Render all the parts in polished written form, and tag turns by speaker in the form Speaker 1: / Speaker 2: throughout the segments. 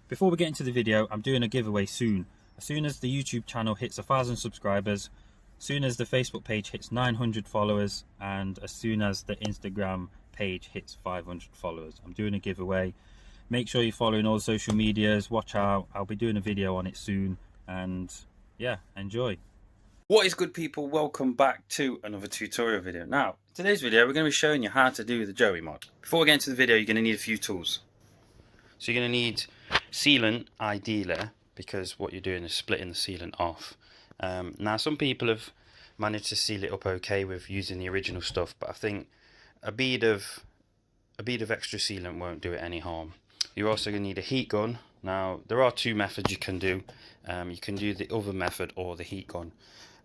Speaker 1: Before we get into the video, I'm doing a giveaway soon. As soon as the YouTube channel hits 1,000 subscribers, as soon as the Facebook page hits 900 followers, and as soon as the Instagram page hits 500 followers, I'm doing a giveaway. Make sure you're following all social medias, watch out, I'll be doing a video on it soon, and yeah, enjoy. What is good, people? Welcome back to another tutorial video. Now, in today's video we're going to be showing you how to do the Joey mod. Before we get into the video, you're going to need a few tools. So you're going to need sealant, ideally, because what you're doing is splitting the sealant off. Now some people have managed to seal it up okay with using the original stuff, but I think a bead of extra sealant won't do it any harm. You're also going to need a heat gun. Now there are two methods you can do. You can do the oven method or the heat gun,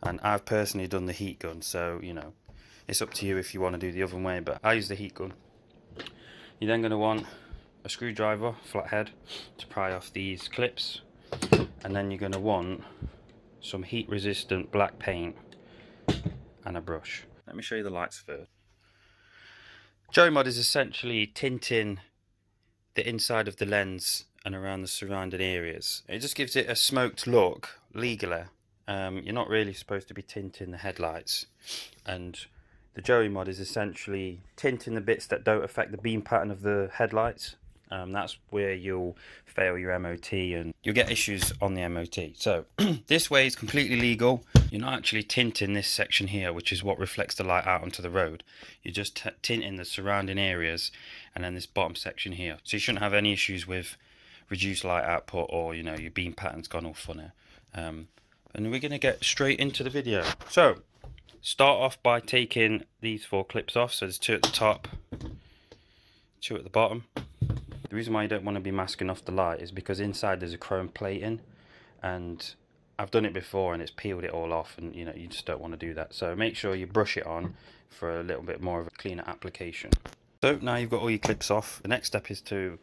Speaker 1: and I've personally done the heat gun, so you know, it's up to you if you want to do the oven way, but I use the heat gun. You're then going to want a screwdriver, flathead, to pry off these clips, and then you're going to want some heat resistant black paint and a brush. Let me show you the lights first. Joey mod is essentially tinting the inside of the lens and around the surrounding areas. It just gives it a smoked look legally. You're not really supposed to be tinting the headlights, and the Joey mod is essentially tinting the bits that don't affect the beam pattern of the headlights. That's where you'll fail your MOT and you'll get issues on the MOT. So this way is completely legal. You're not actually tinting this section here, which is what reflects the light out onto the road. You're just tinting the surrounding areas and then this bottom section here. So you shouldn't have any issues with reduced light output or, you know, your beam pattern's gone all funny. And we're going to get straight into the video. So start off by taking these 4 clips off. So there's 2 at the top, 2 at the bottom. The reason why you don't want to be masking off the light is because inside there's a chrome plating, and I've done it before and it's peeled it all off, and you know, you just don't want to do that. So make sure you brush it on for a little bit more of a cleaner application. So now you've got all your clips off, the next step is to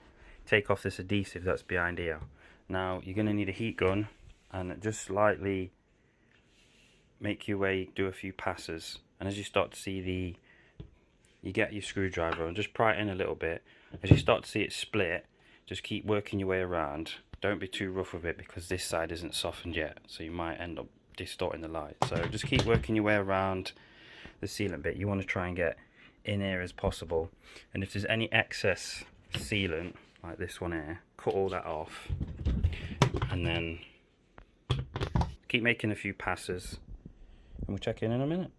Speaker 1: take off this adhesive that's behind here. Now you're going to need a heat gun, and just slightly make your way, do a few passes, and as you start to see you get your screwdriver and just pry it in a little bit. As you start to see it split, just keep working your way around. Don't be too rough with it because this side isn't softened yet, so you might end up distorting the light. So just keep working your way around the sealant bit. You want to try and get in here as possible, and if there's any excess sealant like this one here, cut all that off, and then keep making a few passes, and we'll check in a minute.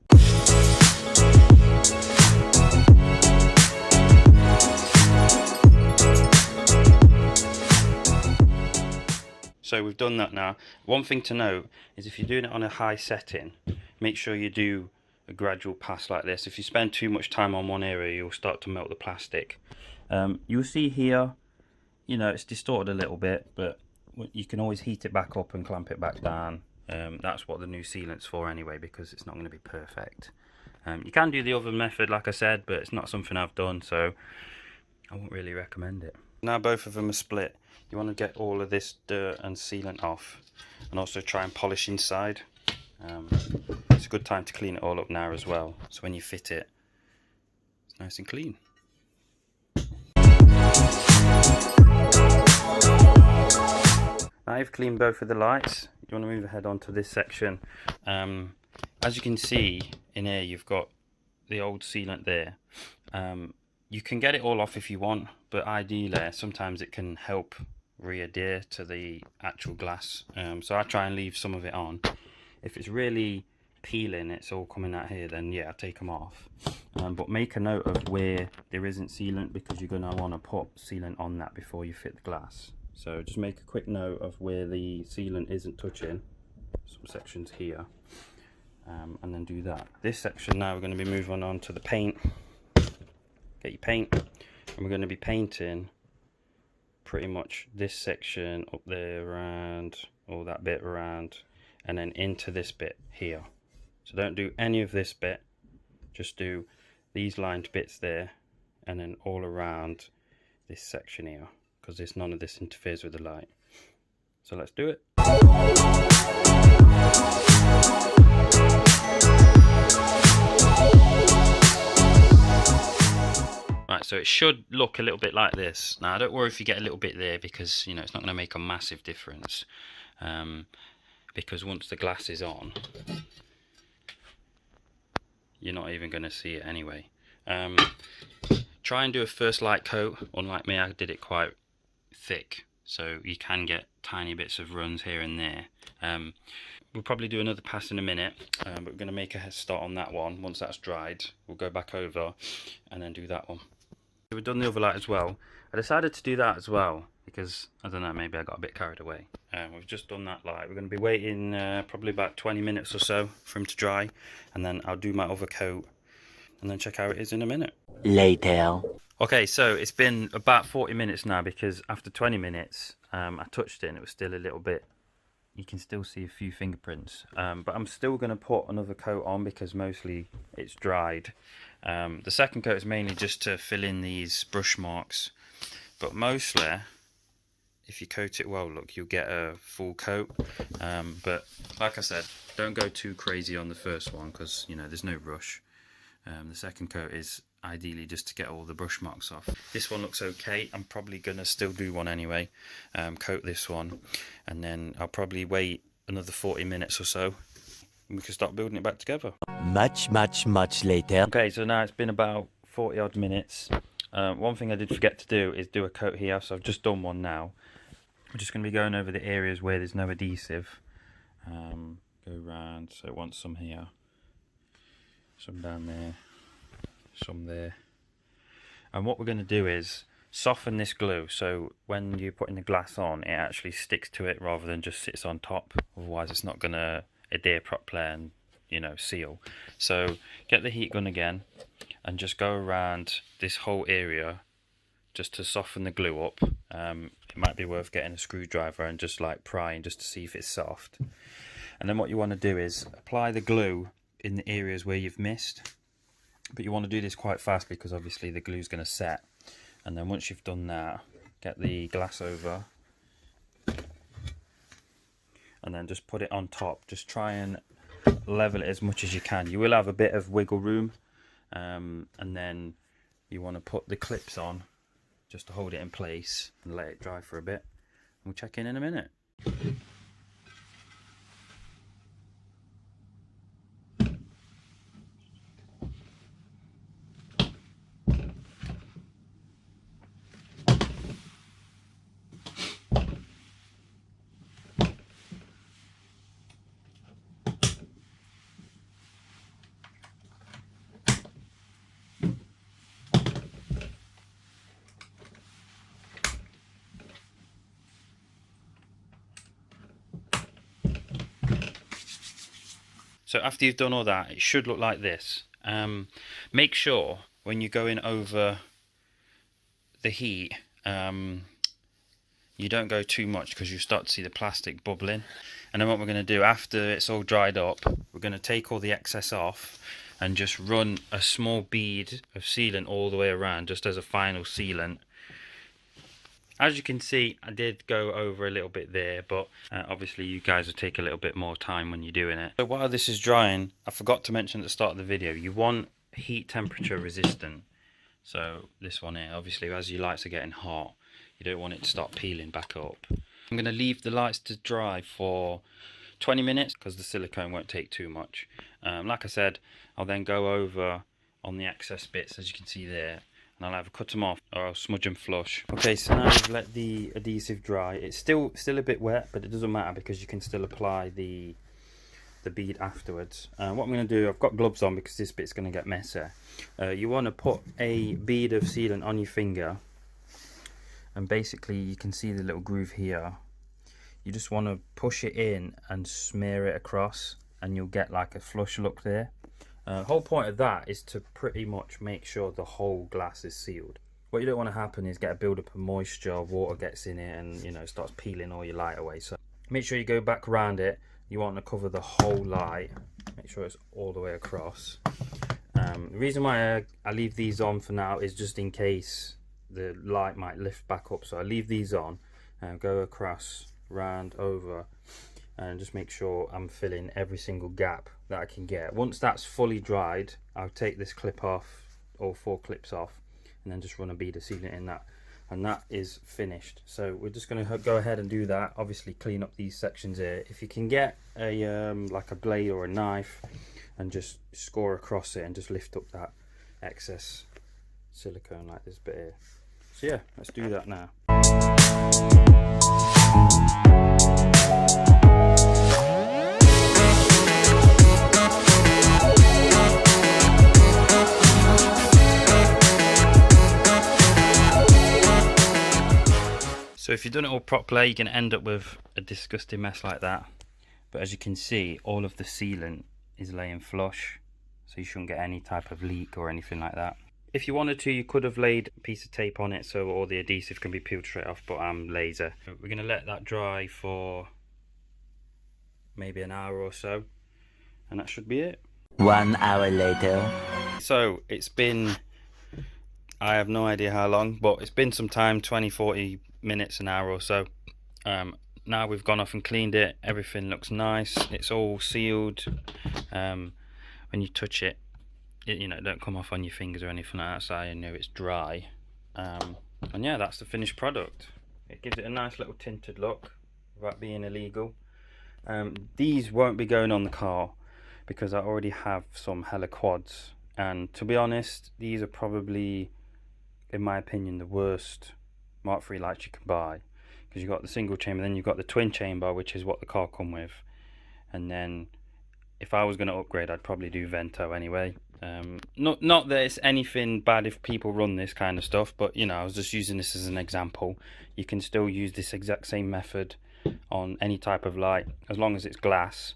Speaker 1: So we've done that now. One thing to note is if you're doing it on a high setting, make sure you do a gradual pass like this. If you spend too much time on one area, you'll start to melt the plastic. You'll see here, you know, it's distorted a little bit, but you can always heat it back up and clamp it back down. That's what the new sealant's for anyway, because it's not going to be perfect. You can do the oven method like I said, but it's not something I've done, so I won't really recommend it. Now both of them are split. You want to get all of this dirt and sealant off, and also try and polish inside. It's a good time to clean it all up now as well, so when you fit it, it's nice and clean. Now you've cleaned both of the lights, you want to move ahead onto this section. As you can see in here, you've got the old sealant there. You can get it all off if you want, but ideally sometimes it can help re-adhere to the actual glass. So I try and leave some of it on. If it's really peeling, it's all coming out here, then yeah, I take them off. But make a note of where there isn't sealant, because you're going to want to put sealant on that before you fit the glass. So just make a quick note of where the sealant isn't touching, some sections here, and then do that. This section now we're going to be moving on to the paint. Get your paint, and we're going to be painting pretty much this section up there, around all that bit around, and then into this bit here. So don't do any of this bit, just do these lined bits there, and then all around this section here, because none of this interferes with the light. So let's do it. Right, so it should look a little bit like this. Now, don't worry if you get a little bit there, because you know it's not going to make a massive difference. Because once the glass is on, you're not even going to see it anyway. Try and do a first light coat. Unlike me, I did it quite thick, so you can get tiny bits of runs here and there. We'll probably do another pass in a minute, but we're going to make a head start on that one. Once that's dried, we'll go back over and then do that one. We've done the other light as well. I decided to do that as well because, I don't know, maybe I got a bit carried away. We've just done that light. We're going to be waiting probably about 20 minutes or so for him to dry, and then I'll do my other coat and then check how it is in a minute.
Speaker 2: Later.
Speaker 1: Okay, so it's been about 40 minutes now, because after 20 minutes I touched it and it was still a little bit, you can still see a few fingerprints, but I'm still going to put another coat on because mostly it's dried. The second coat is mainly just to fill in these brush marks, but mostly if you coat it well, look, you'll get a full coat. But like I said, don't go too crazy on the first one because, you know, there's no rush. The second coat is ideally just to get all the brush marks off. This one looks okay. I'm probably gonna still do one anyway, coat this one, and then I'll probably wait another 40 minutes or so and we can start building it back together.
Speaker 2: Much later.
Speaker 1: Okay, so now it's been about 40 odd minutes. One thing I did forget to do is do a coat here, so I've just done one now. I'm just going to be going over the areas where there's no adhesive. Go round, so I want some here, some down there, some there. And what we're going to do is soften this glue, so when you're putting the glass on, it actually sticks to it rather than just sits on top. Otherwise it's not going to adhere properly and, you know, seal. So get the heat gun again and just go around this whole area just to soften the glue up. It might be worth getting a screwdriver and just like prying just to see if it's soft. And then what you want to do is apply the glue in the areas where you've missed, but you want to do this quite fast because obviously the glue is going to set. And then once you've done that, get the glass over and then just put it on top. Just try and level it as much as you can. You will have a bit of wiggle room, and then you want to put the clips on just to hold it in place and let it dry for a bit. We'll check in a minute. So after you've done all that, it should look like this. Make sure when you're going over the heat, you don't go too much because you start to see the plastic bubbling. And then what we're going to do after it's all dried up, we're going to take all the excess off and just run a small bead of sealant all the way around, just as a final sealant. As you can see, I did go over a little bit there, but obviously you guys will take a little bit more time when you're doing it. So while this is drying, I forgot to mention at the start of the video, you want heat temperature resistant. So this one here, obviously as your lights are getting hot, you don't want it to start peeling back up. I'm going to leave the lights to dry for 20 minutes because the silicone won't take too much. Like I said, I'll then go over on the excess bits, as you can see there, and I'll either cut them off or I'll smudge them flush. Okay, so now we've let the adhesive dry. It's still a bit wet, but it doesn't matter because you can still apply the bead afterwards. What I'm going to do, I've got gloves on because this bit's going to get messy. You want to put a bead of sealant on your finger, and basically you can see the little groove here. You just want to push it in and smear it across, and you'll get like a flush look there. The whole point of that is to pretty much make sure the whole glass is sealed. What you don't want to happen is get a build up of moisture, water gets in it, and you know, starts peeling all your light away. So make sure you go back around it. You want to cover the whole light, make sure it's all the way across. The reason why I leave these on for now is just in case the light might lift back up. So I leave these on and go across, round, over, and just make sure I'm filling every single gap that I can get. Once that's fully dried, I'll take this clip off, or 4 clips off, and then just run a beader sealant in that, and that is finished. So we're just going to go ahead and do that. Obviously clean up these sections here. If you can get a like a blade or a knife and just score across it and just lift up that excess silicone like this bit here. So yeah, let's do that now. So if you've done it all properly, you can end up with a disgusting mess like that. But as you can see, all of the sealant is laying flush, so you shouldn't get any type of leak or anything like that. If you wanted to, you could have laid a piece of tape on it so all the adhesive can be peeled straight off, but I'm lazy. We're going to let that dry for maybe an hour or so, and that should be it.
Speaker 2: 1 hour later.
Speaker 1: So it's been, I have no idea how long, but it's been some time, 20-40 minutes, an hour or so. Now we've gone off and cleaned it, everything looks nice, it's all sealed. When you touch it, you know, don't come off on your fingers or anything like that, so you know it's dry. And yeah, that's the finished product. It gives it a nice little tinted look without being illegal. These won't be going on the car because I already have some Hella quads, and to be honest, these are probably, in my opinion, the worst Mark III lights you can buy, because you've got the single chamber, then you've got the twin chamber, which is what the car come with, and then if I was going to upgrade, I'd probably do Vento anyway. Not that it's anything bad if people run this kind of stuff, but you know, I was just using this as an example. You can still use this exact same method on any type of light, as long as it's glass.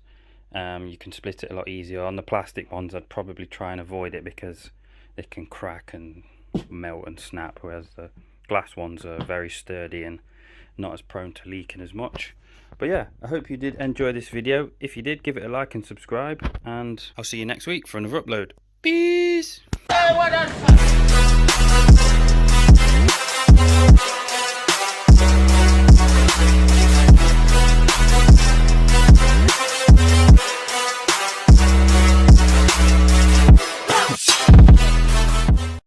Speaker 1: You can split it a lot easier. On the plastic ones, I'd probably try and avoid it because they can crack and melt and snap, whereas the glass ones are very sturdy and not as prone to leaking as much. But yeah, I hope you did enjoy this video. If you did, give it a like and subscribe, and I'll see you next week for another upload. Peace!